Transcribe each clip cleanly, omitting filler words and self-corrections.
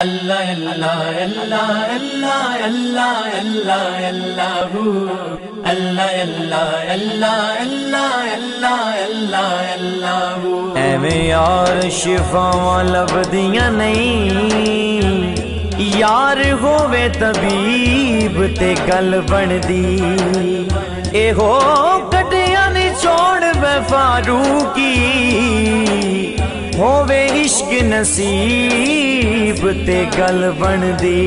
اللہ اللہ اللہ اللہ اللہ اللہ اللہ اللہ اللہ اللہ اللہ اللہ اللہ اللہ ایویں یار شفاواں لبدیاں نہیں، یار ہووے طبیب تے گل بندی، اے ہو کٹیاں نہیں چھوڑ بے فاروقی، ہووے عشق نصیب تے گل بندی۔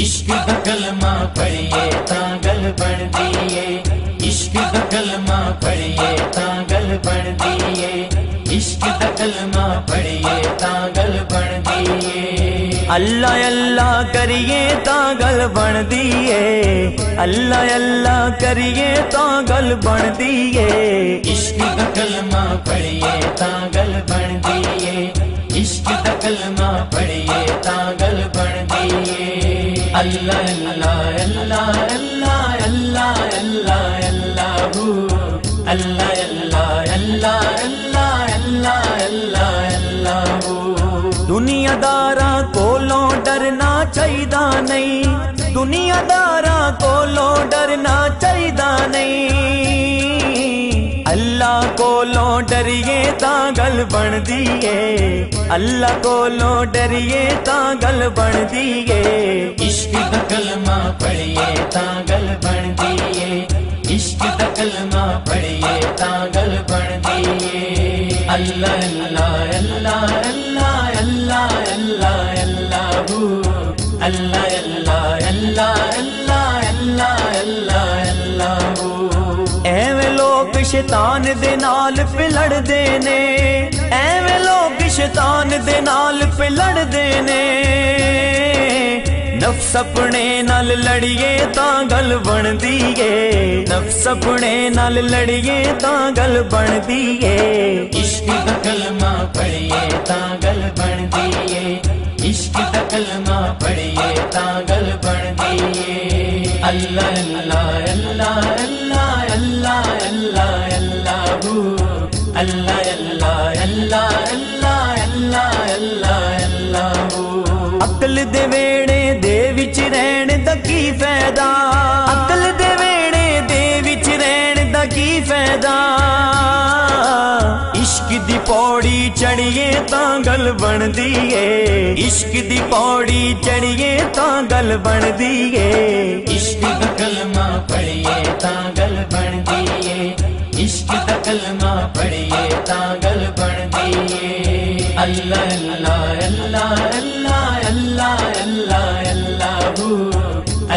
عشق دا کلمہ پڑھیے تاں گل بندی ہے، عشق دا کلمہ پڑھیے تاں گل بندی ہے، عشق دا کلمہ پڑھیے تاں گل بندی ہے۔ اللہ اللہ کریے تاں گل بندی ہے، اللہ اللہ کریے تاں گل بندی ہے۔ عشق دا کلمہ پڑھیے تاں گل بندی ہے، عشق دا کلمہ پڑھیے تاں گل بندی ہے۔ اللہ اللہ اللہ اللہ اللہ اللہ اللہ اللہ اللہ اللہ اللہ اللہ اللہ۔ دنیا داراں کولوں ڈرنا چاہیدا نہیں، دنیا داراں کولوں ڈرنا چاہیدا نہیں، اللہ کولوں ڈریے تاں گل بندی ہے، اللہ کولوں ڈریے تاں گل بندی ہے۔ عشق دا کلمہ پڑھیے تاں گل بندی ہے، عشق دا کلمہ پڑھیے تاں گل بندی ہے۔ اللہ اللہ اللہ اللہ اللہ اللہ اللہ اللہ اللہ اللہ اللہ اللہ اللہ۔ ایویں لوگ شیطان دے نال پہ لڑدے نے، ایویں لوگ شیطان دے نال پہ لڑدے نے، نفس اپنے نال لڑیے تاں گل بندی ہے، نفس اپنے نال لڑیے تاں گل بندی ہے۔ عشق دا کلمہ پڑھیے تاں گل بندی ہے، عشق دا کلمہ پڑھیے تاں گل بندی ہے۔ اللہ اللہ اللہ اللہ اللہ اللہ اللہ اللہ اللہ اللہ اللہ اللہ اللہ۔ عقل دے ویڑے دے وچ رہن دا کی فائدہ، عقل دے ویڑے دے وچ رہن دا کی فائدہ، عشق دی پوڑی چڑھیے تاں گل بندی ہے، عشق دی پوڑی چڑھیے تاں گل بندی ہے۔ عشق دا کلمہ پڑھیے تاں گل بندی ہے، عشق دا کلمہ پڑھیے تاں گل بندی ہے۔ اللہ اللہ اللہ اللہ اللہ اللہ اللہ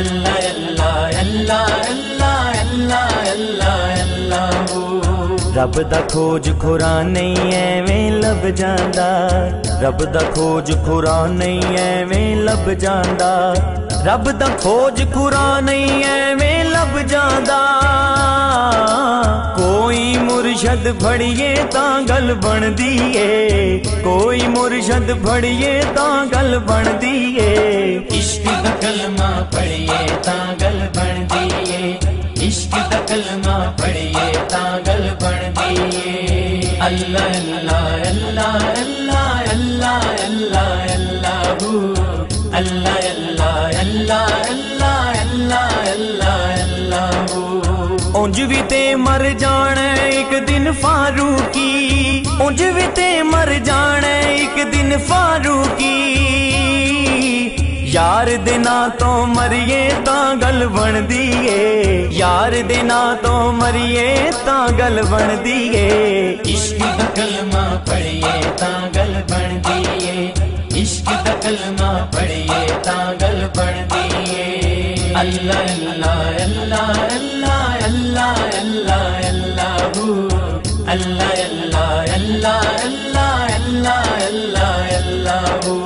اللہ اللہ اللہ اللہ اللہ اللہ۔ رب دا کھوج کھرا نہیں ایویں لب جاندا، رب دا کھوج کھرا نہیں ایویں لب جاندا، رب دا کھوج کھرا نہیں ایویں لب جاندا، کوئی مرشد پھڑیے تاں گل بندی ہے، کوئی مرشد پھڑیے تاں گل بندی ہے۔ عشق دا کلمہ پڑھیے تاں گل بندی ہے، عشق دا کلمہ پڑھیے تاں گل بندی ہے۔ اللہ اللہ اللہ اللہ اللہ اللہ اللہ اللہ اللہ اللہ اللہ اللہ اللہ۔ اونج بھی تے مر جانا ایک دن فاروقی، اونج بھی تے مر جانا ایک دن فاروقی، یار دے ناں تو مریے تاں گل بندی ہے، یار دے ناں تو مریے تاں گل بندی ہے۔ عشق دا کلمہ پڑھیے تاں گل بندی ہے، عشق دا کلمہ پڑھیے تاں گل بندی ہے۔ اللہ اللہ اللہ اللہ اللہ اللہ اللہ اللہ اللہ اللہ اللہ اللہ اللہ اللہ۔